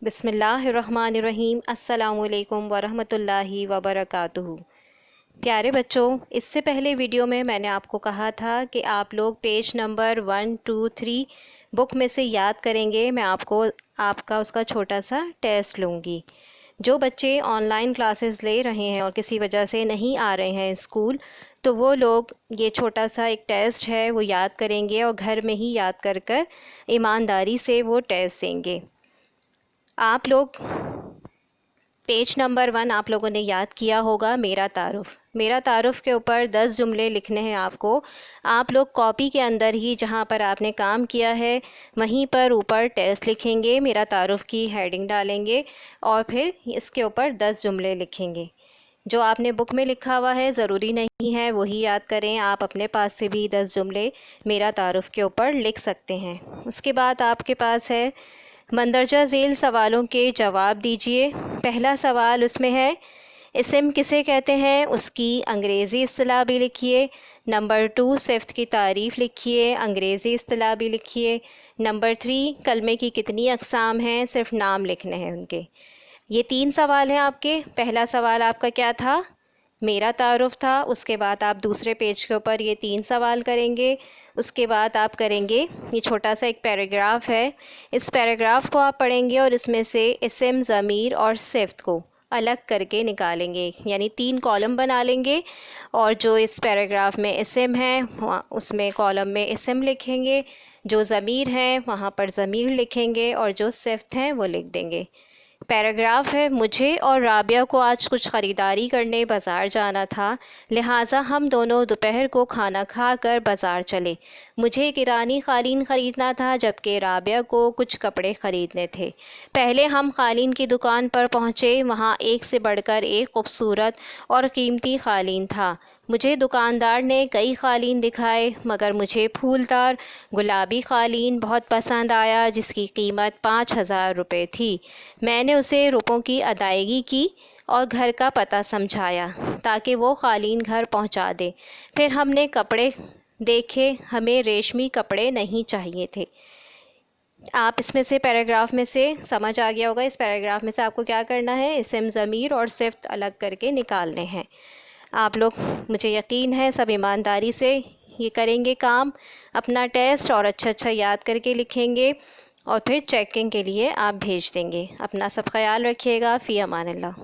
بسم اللہ الرحمن الرحیم۔ السلام علیکم ورحمۃ اللہ وبرکاتہ۔ پیارے بچوں، اس سے پہلے ویڈیو میں نے آپ کو کہا تھا کہ آپ لوگ پیج نمبر 1 2 3 بک میں سے یاد کریں گے۔ میں آپ کا اس کا چھوٹا سا ٹیسٹ لوں گی۔ جو بچے آن لائن کلاسز لے رہے ہیں اور کسی وجہ سے نہیں آ رہے ہیں اسکول، تو وہ لوگ یہ چھوٹا سا ایک ٹیسٹ ہے وہ یاد کریں گے اور گھر میں ہی یاد کر ایمانداری سے وہ ٹیسٹ دیں گے۔ آپ لوگ پیج نمبر 1 آپ لوگوں نے یاد کیا ہوگا، میرا تعارف کے اوپر 10 جملے لکھنے ہیں آپ کو۔ آپ لوگ کاپی کے اندر ہی جہاں پر آپ نے کام کیا ہے وہیں پر اوپر ٹیسٹ لکھیں گے، میرا تعارف کی ہیڈنگ ڈالیں گے اور پھر اس کے اوپر 10 جملے لکھیں گے۔ جو آپ نے بک میں لکھا ہوا ہے ضروری نہیں ہے وہی یاد کریں، آپ اپنے پاس سے بھی 10 جملے میرا تعارف کے اوپر لکھ سکتے ہیں۔ اس کے بعد آپ کے پاس ہے مندرجہ ذیل سوالوں کے جواب دیجیے۔ پہلا سوال اس میں ہے، اسم کسے کہتے ہیں، اس کی انگریزی اصطلاح بھی لکھیے۔ نمبر 2، صفت کی تعریف لکھیے، انگریزی اصطلاح بھی لکھیے۔ نمبر 3، کلمے کی کتنی اقسام ہیں، صرف نام لکھنے ہیں ان کے۔ یہ 3 سوال ہیں آپ کے۔ پہلا سوال آپ کا کیا تھا، میرا تعارف تھا۔ اس کے بعد آپ دوسرے پیج کے اوپر یہ 3 سوال کریں گے۔ اس کے بعد آپ کریں گے، یہ چھوٹا سا ایک پیراگراف ہے، اس پیراگراف کو آپ پڑھیں گے اور اس میں سے اسم، ضمیر اور صفت کو الگ کر کے نکالیں گے، یعنی 3 کالم بنا لیں گے اور جو اس پیراگراف میں اسم ہے اس میں کالم میں اسم لکھیں گے، جو ضمیر ہیں وہاں پر ضمیر لکھیں گے اور جو صفت ہیں وہ لکھ دیں گے۔ پیراگراف ہے، مجھے اور رابعہ کو آج کچھ خریداری کرنے بازار جانا تھا، لہٰذا ہم دونوں دوپہر کو کھانا کھا کر بازار چلے۔ مجھے ایک ایرانی قالین خریدنا تھا جبکہ رابعہ کو کچھ کپڑے خریدنے تھے۔ پہلے ہم قالین کی دکان پر پہنچے، وہاں ایک سے بڑھ کر ایک خوبصورت اور قیمتی قالین تھا۔ مجھے دکاندار نے کئی قالین دکھائے مگر مجھے پھولدار گلابی قالین بہت پسند آیا جس کی قیمت 5,000 روپے تھی۔ میں نے اسے روپوں کی ادائیگی کی اور گھر کا پتہ سمجھایا تاکہ وہ قالین گھر پہنچا دے۔ پھر ہم نے کپڑے دیکھے، ہمیں ریشمی کپڑے نہیں چاہیے تھے۔ آپ اس میں سے پیراگراف میں سے سمجھ آ گیا ہوگا، اس پیراگراف میں سے آپ کو کیا کرنا ہے، اسم، ضمیر اور صفت الگ کر کے نکالنے ہیں۔ آپ لوگ، مجھے یقین ہے سب ایمانداری سے یہ کریں گے کام، اپنا ٹیسٹ اور اچھا یاد کر کے لکھیں گے اور پھر چیکنگ کے لیے آپ بھیج دیں گے۔ اپنا سب خیال رکھیے گا، فی امان اللہ۔